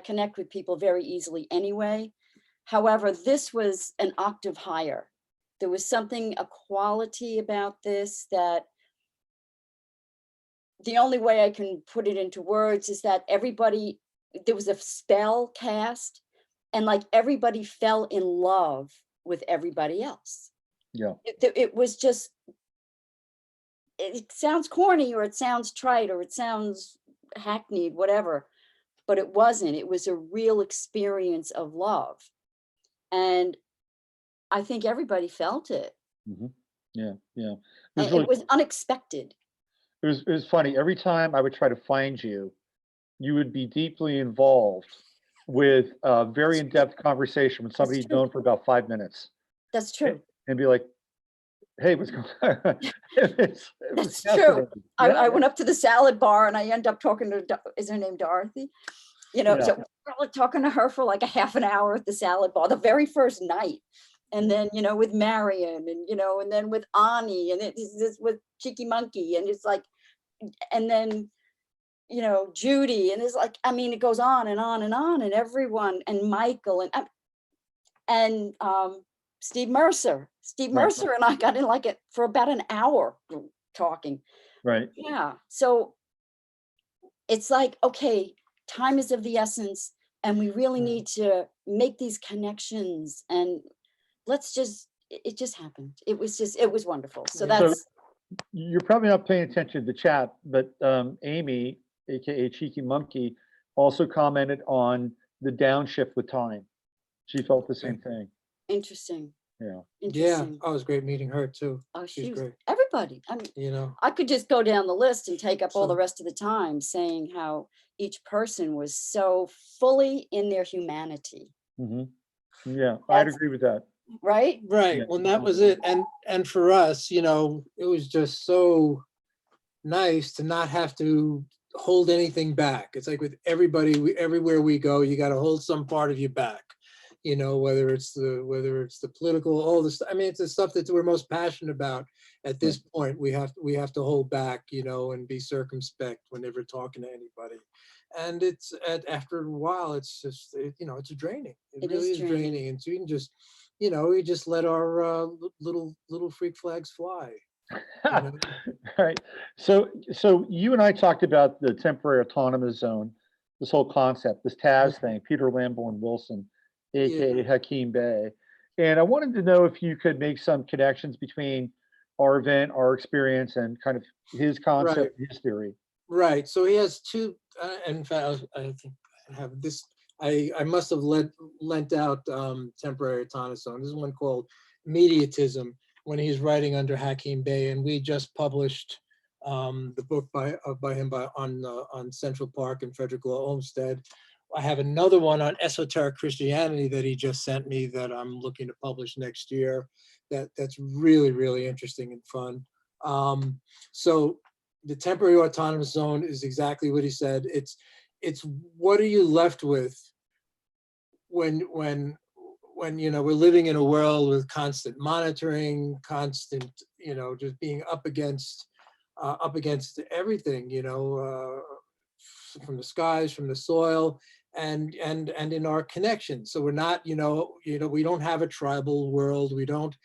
connect with people very easily anyway. However, this was an octave higher. There was something, a quality about this that the only way I can put it into words is that there was a spell cast, and like everybody fell in love with everybody else. Yeah. It was just, it sounds corny, or it sounds trite, or it sounds hackneyed, whatever, but it wasn't. It was a real experience of love. And I think everybody felt it. Yeah. Yeah. And it was unexpected. It was funny. Every time I would try to find you, you would be deeply involved with a very in-depth conversation with somebody you'd known for about 5 minutes. That's true. And be like, hey, what's going on? That's true. I went up to the salad bar and I end up talking to, is her name Dorothy? So we're talking to her for like a half an hour at the salad bar, the very first night. And then, with Marion and, and then with Ani, and it's with Cheeky Monkey. And it's like, and then, Judy, and it's like, it goes on and on and on, and everyone, and Michael and Steve Mercer. Mercer and I got in for about an hour talking. Right. Yeah. So it's like, okay, time is of the essence, and we really need to make these connections, and it just happened. It was wonderful. So that's. You're probably not paying attention to the chat, but Amy, aka Cheeky Monkey, also commented on the downshift with time. She felt the same thing. Interesting. Yeah. Yeah. Oh, it was great meeting her too. Oh, she's great. Everybody. I could just go down the list and take up all the rest of the time saying how each person was so fully in their humanity. Yeah, I'd agree with that. Right? Right. Yeah. Well, that was it. And for us, it was just so nice to not have to hold anything back. It's like with everybody, everywhere we go, you got to hold some part of you back. Whether it's the political, all this. It's the stuff that we're most passionate about. At this point, we have to hold back, and be circumspect whenever talking to anybody. And it's after a while, it's just it's draining. It really is draining. And so you can just we just let our little freak flags fly. You know? Right. So you and I talked about the temporary autonomous zone, this whole concept, this Taz thing, Peter Lamborn Wilson, aka Hakeem Bey. And I wanted to know if you could make some connections between our event, our experience, and kind of his concept, his theory. Right. So he has two. In fact, I think I have this. I must have lent out temporary autonomous zone. This is one called Mediatism when he's writing under Hakeem Bey, and we just published the book by him on Central Park and Frederick Law Olmsted. I have another one on esoteric Christianity that he just sent me that I'm looking to publish next year. That's really interesting and fun. So the temporary autonomous zone is exactly what he said. It's what are you left with when we're living in a world with constant monitoring, constant just being up against everything, from the skies, from the soil, and in our connection. So we're not, we don't have a tribal world. We don't,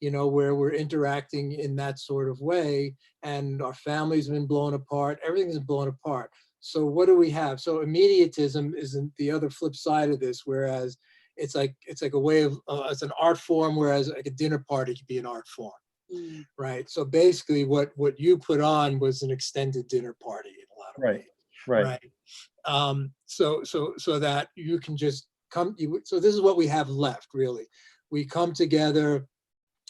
where we're interacting in that sort of way, and our families have been blown apart. Everything's blown apart. So what do we have? So immediatism isn't the other flip side of this, whereas it's like a way of, it's an art form, whereas like a dinner party could be an art form. Right. So basically what you put on was an extended dinner party in a lot of ways. Right. So that you can just come. So this is what we have left, really. We come together,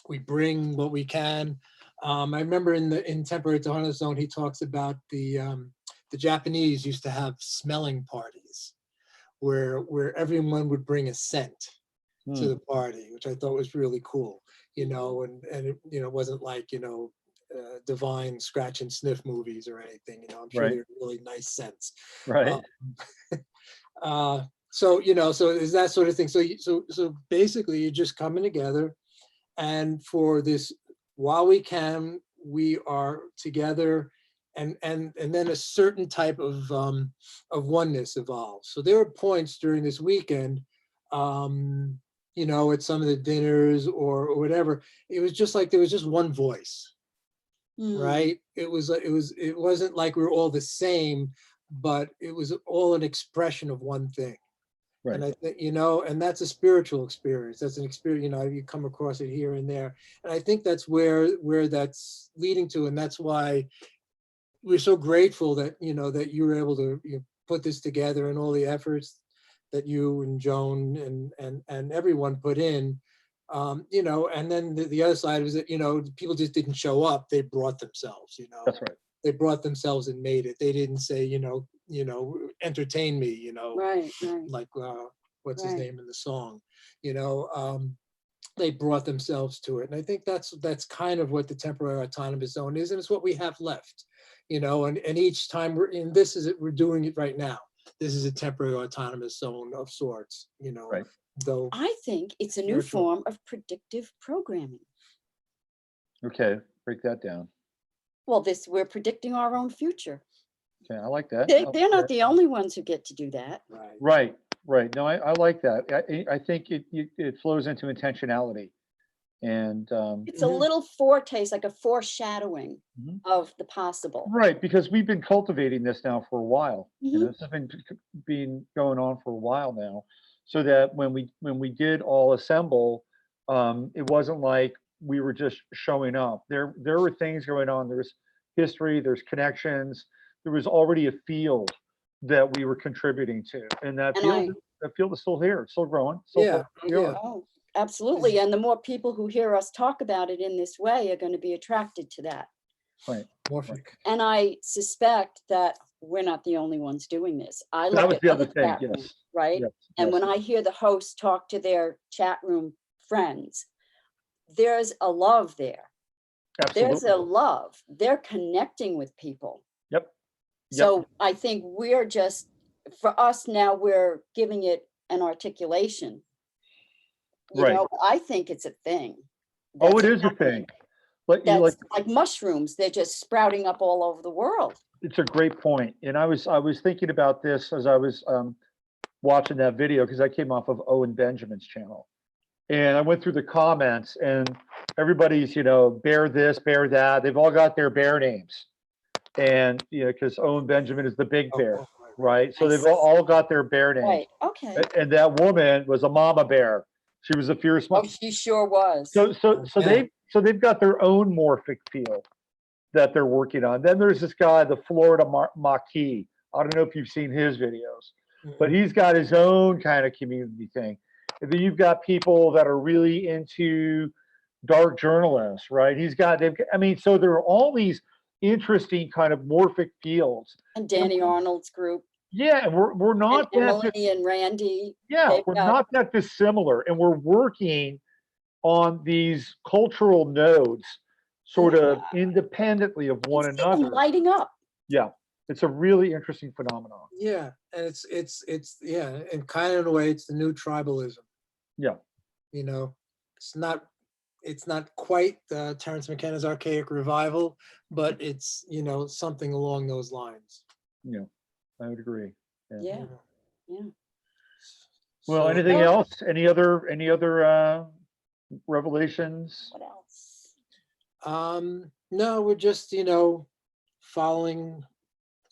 we bring what we can. I remember in Temporary Autonomous Zone, he talks about the Japanese used to have smelling parties where everyone would bring a scent to the party, which I thought was really cool. And it wasn't like, divine scratch and sniff movies or anything, I'm sure they're really nice scents. Right. So is that sort of thing. So basically you're just coming together, and for this, while we can, we are together, and then a certain type of oneness evolves. So there were points during this weekend, at some of the dinners or whatever, it was just like there was just one voice, right? It wasn't like we were all the same, but it was all an expression of one thing. Right. And I think, and that's a spiritual experience. That's an experience, you come across it here and there. And I think that's where that's leading to. And that's why we're so grateful that, that you were able to put this together, and all the efforts that you and Joan and everyone put in, and then the other side was that, people just didn't show up. They brought themselves, That's right. They brought themselves and made it. They didn't say, entertain me, Right. Like what's his name in the song, they brought themselves to it. And I think that's kind of what the temporary autonomous zone is. And it's what we have left, and each time we're doing it right now. This is a temporary autonomous zone of sorts, Right. Though I think it's a new form of predictive programming. Okay, break that down. Well, we're predicting our own future. Okay, I like that. They're not the only ones who get to do that. Right. No, I like that. I think it flows into intentionality, and it's a little foretaste, like a foreshadowing of the possible. Right, because we've been cultivating this now for a while. This has been going on for a while now, so that when we did all assemble, it wasn't like we were just showing up. There were things going on. There's history. There's connections. There was already a field that we were contributing to, and that field is still here. It's still growing. Oh, absolutely. And the more people who hear us talk about it in this way are going to be attracted to that. Right. And I suspect that we're not the only ones doing this. I That look was at the other other thing. chat Yes. rooms, right? Yes, and yes. when I hear the hosts talk to their chat room friends, there's a love there. Absolutely. There's a love. They're connecting with people. Yep. So I think we're just, for us now, we're giving it an articulation. You know, I think it's a thing. Oh, it is a thing. That's like mushrooms. They're just sprouting up all over the world. It's a great point. And I was thinking about this as I was watching that video, because I came off of Owen Benjamin's channel. And I went through the comments, and everybody's, bear this, bear that. They've all got their bear names. And, because Owen Benjamin is the big bear, right? So they've all got their bear names. Right, okay. And that woman was a mama bear. She was a fierce Oh, mama. she sure was. So Yeah. they've got their own morphic field that they're working on. Then there's this guy, the Florida Maquis. I don't know if you've seen his videos, but he's got his own kind of community thing. And then you've got people that are really into dark journalists, right? So there are all these interesting kind of morphic fields. And Danny Arnold's group. Yeah, we're not and Emily and Randy. Yeah, we're not that dissimilar, and we're working on these cultural nodes sort of independently of one another. Lighting up. Yeah, it's a really interesting phenomenon. Yeah, and it's and kind of in a way, it's the new tribalism. Yeah. It's not quite Terrence McKenna's Archaic Revival, but it's, something along those lines. Yeah, I would agree. Yeah. Well, anything else? Any other revelations? What else? No, we're just, following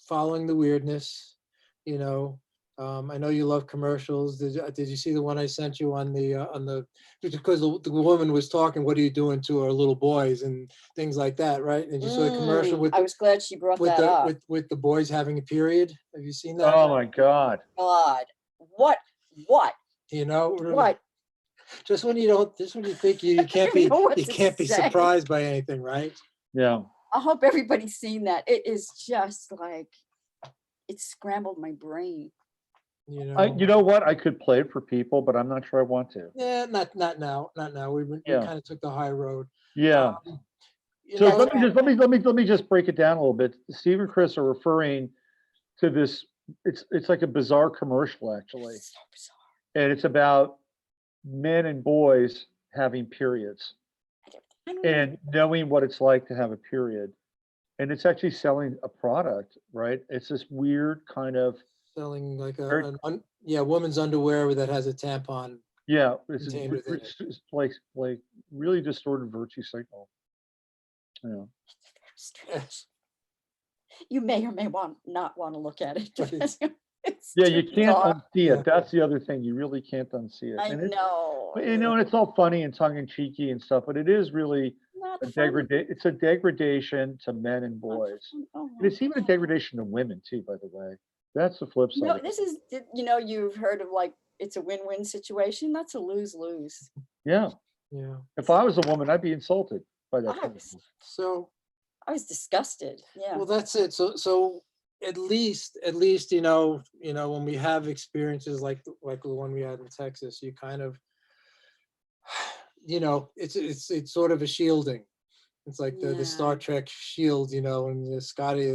the weirdness, I know you love commercials. Did you see the one I sent you on the because the woman was talking, what are you doing to our little boys and things like that, right? And you saw the commercial with I was glad she brought that up. With the boys having a period. Have you seen that? Oh my God. God. What? What? Just when you think you can't be surprised by anything, right? Yeah. I hope everybody's seen that. It is just like, it scrambled my brain. You know what? I could play it for people, but I'm not sure I want to. Yeah, not now. We kind of took the high road. Yeah. So let me just break it down a little bit. Steve and Krys are referring to this. It's like a bizarre commercial, actually. It's so bizarre. And it's about men and boys having periods and knowing what it's like to have a period. And it's actually selling a product, right? It's this weird kind of selling like woman's underwear that has a tampon. Yeah, it's like really distorted virtue signal. Yeah. Strange. You may or may not want to look at it. You can't unsee it. That's the other thing. You really can't unsee it. I know. And it's all funny and tongue in cheeky and stuff, but it is really it's a degradation to men and boys. And it's even a degradation to women too, by the way. That's the flip side. No, this is, you've heard of like, it's a win-win situation. That's a lose-lose. Yeah. Yeah. If I was a woman, I'd be insulted by that. I was disgusted. Yeah. Well, that's it. So at least, when we have experiences like the one we had in Texas, you kind of, it's sort of a shielding. It's like the Star Trek shield, and Scotty, are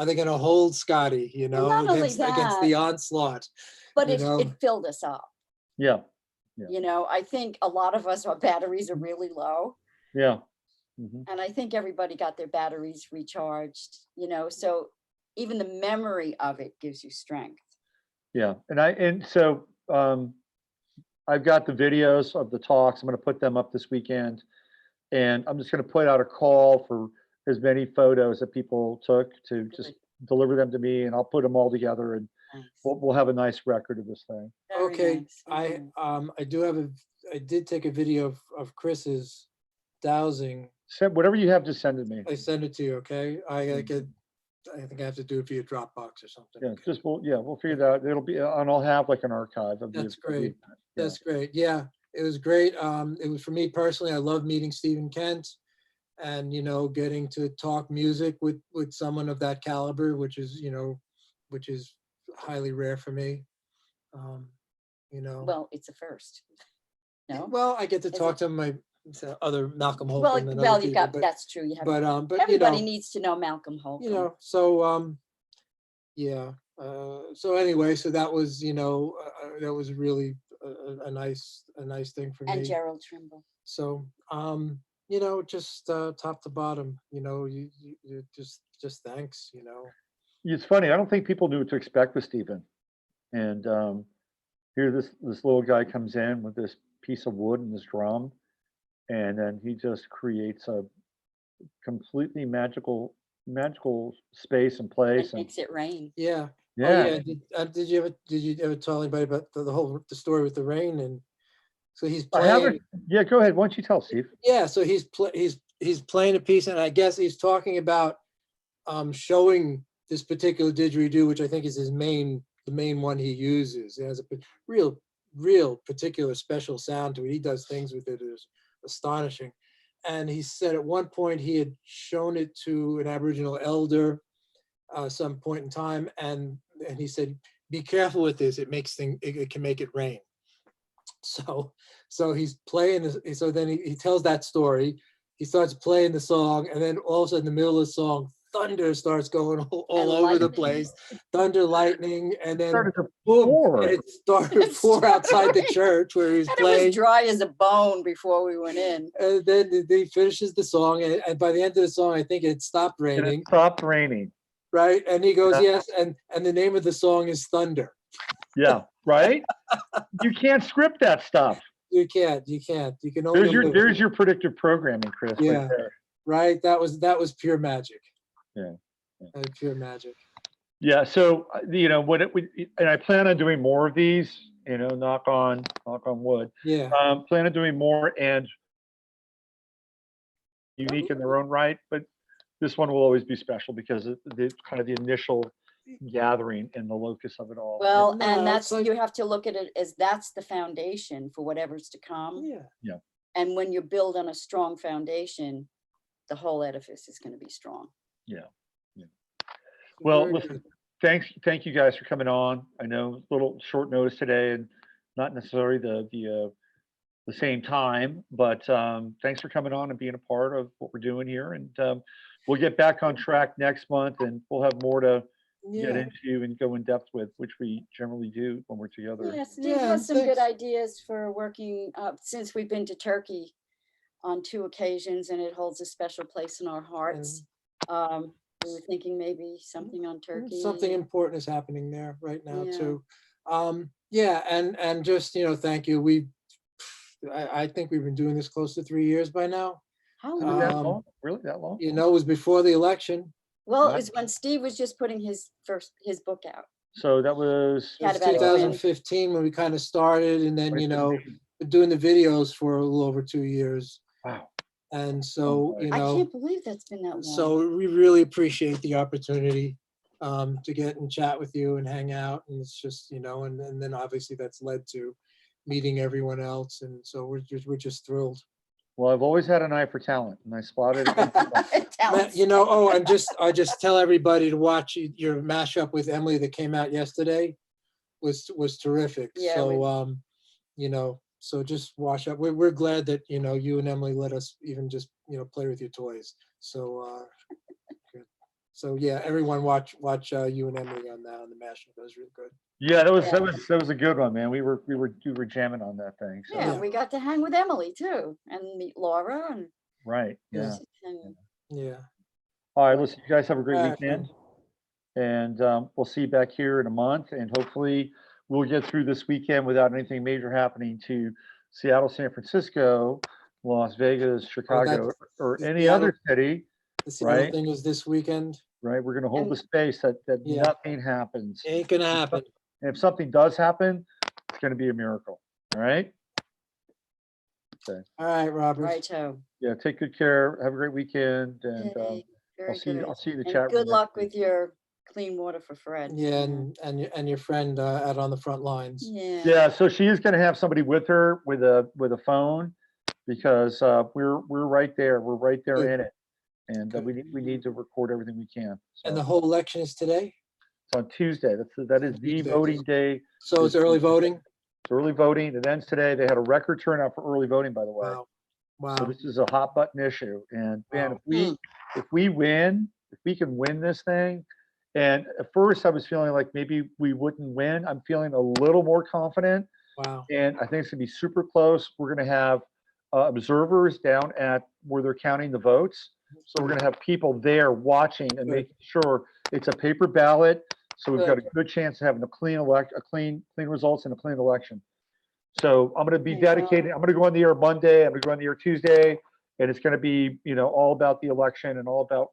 they gonna hold Scotty, against the onslaught? But it filled us up. Yeah. I think a lot of us, our batteries are really low. Yeah. And I think everybody got their batteries recharged, so even the memory of it gives you strength. Yeah. So I've got the videos of the talks. I'm going to put them up this weekend. And I'm just going to put out a call for as many photos that people took to just deliver them to me, and I'll put them all together, and we'll have a nice record of this thing. Very nice. I did take a video of Krys's dowsing. Whatever you have, just send it to me. I send it to you, okay? I think I have to do it via Dropbox or something. Yeah, we'll figure that out. It'll be, and I'll have like an archive of That's great. That's great. Yeah. It was great. It was, for me personally, I love meeting Stephen Kent and, getting to talk music with someone of that caliber, which is highly rare for me. Well, it's a first. No. Well, I get to talk to my other Malcolm Holcomb. That's true. You have, but everybody needs to know Malcolm Holcomb. So anyway, so that was, that was really a nice thing for me. And Gerald Trimble. So, just top to bottom, you just thanks, It's funny. I don't think people knew what to expect with Stephen. And here this little guy comes in with this piece of wood and this drum, and then he just creates a completely magical space and place. It And makes it rain. Yeah. Oh, yeah, yeah. Did you ever tell anybody about the story with the rain? And so he's I playing. haven't. Yeah, go ahead. Why don't you tell, Steve? Yeah, so he's playing a piece, and I guess he's talking about showing this particular didgeridoo, which I think is the main one he uses. It has a real particular special sound to it. He does things with it is astonishing. And he said at one point he had shown it to an Aboriginal elder some point in time, and he said, "Be careful with this. It can make it rain." So he's playing this, so then he tells that story. He starts playing the song, and then all of a sudden in the middle of the song, thunder starts going all over the lightning. place. Thunder, lightning, and then Started to boom, pour. and it started to pour outside the church where he's And it playing. was dry as a bone before we went in. And then he finishes the song, and by the end of the song, I think it stopped And raining, it stopped raining. right? And he goes, Yeah. "Yes," and the name of the song is Thunder. Yeah, right. You can't script that stuff. You can't. You can only There's your predictive programming, Chris. Yeah. Right there. right. That was pure magic. Yeah. Pure magic. Yeah. So and I plan on doing more of these. Knock on wood. Yeah. Plan on doing more and unique in their own right, but this one will always be special because of the kind of the initial gathering and the locus of it all. Well, No, and it's that's, like- you have to look at it as that's the foundation for whatever's to come. Yeah. And when you build on a strong foundation, the whole edifice is going to be strong. Well, Very listen, good. thank you guys for coming on. I know a little short notice today and not necessarily the same time, but thanks for coming on and being a part of what we're doing here. And we'll get back on track next month, and we'll have more to get Yeah. into and go in depth with, which we generally do when we're together. Yeah, Steve Yeah, has some good thanks. ideas for working, since we've been to Turkey on 2 occasions and it holds a special place in our hearts. We were thinking maybe something on Turkey. Something important is happening there right now Yeah. too. Yeah, and just thank you. I think we've been doing this close to 3 years by now. How Is it long? that Um, long? Really that long? It was before the election. Well, Wow. it was when Steve was just putting his book out. So that was Cat It was About It Win. 2015 when we kind of started, and then 2015. doing the videos for a little over 2 years. Wow. And so boy. I can't believe that's been that long. so we really appreciate the opportunity to get and chat with you and hang out. And it's just, and then obviously that's led to meeting everyone else. And so we're just thrilled. Well, I've always had an eye for talent, and I spotted it. Talents. I just tell everybody to watch your mashup with Emily that came out yesterday was terrific. Yeah, So, so just watch out. We're glad that, you and Emily let us even just, play with your toys. So, good. So yeah, everyone watch you and Emily on the mashup. That was really good. Yeah, that was a good one, man. We were jamming on that thing. So. Yeah, we got to hang with Emily too and meet Laura and. Right. Yeah. and Yeah. All right. Listen, you guys have a great All right, weekend, and we'll see you back here in a month, and hopefully we'll get through this weekend without anything major happening to Seattle, San Francisco, Las Vegas, Chicago, or any Seattle- other city. The Seattle Right. thing is this weekend. Right. We're going to hold And- the space that Yeah. nothing happens. Ain't gonna happen. And if something does happen, it's going to be a miracle. All right. Okay. All right, Robert. Righto. Yeah. Take good care. Have a great weekend, and Yay, very I'll see you. good. I'll see you in the And chat room. good next luck week. with your clean water for Fred. Yeah, and your friend out on the front lines. Yeah. Yeah, so she is going to have somebody with her with a phone, because we're right there. We're right there Good. in it, and Good. we need to record everything we can. So And the whole election is today? it's on Tuesday. That is the Tuesday. voting day. So it's early voting? It's early voting. It ends today. They had a record turnout for early voting, by the way. Wow. So Wow. this is a hot button issue. And man, Wow. if we can win this thing, and at first I was feeling like maybe we wouldn't win. I'm feeling a little more confident. Wow. And I think it's gonna be super close. We're gonna have observers down at where they're counting the votes. So we're gonna have people there watching and Good. making sure it's a paper ballot. So we've got a Good. good chance of having a clean results and a clean election. So I'm going to be Okay, well- dedicated. I'm going to go on the air Monday. I'm going to go on the air Tuesday, and it's going to be, all about the election and all about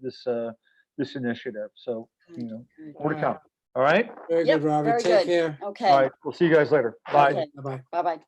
this initiative. So, more to come. All right. Very Yep, good, Robert. very Take good. care. All Okay, right. We'll see you guys later. Bye. Okay. Bye-bye. bye-bye.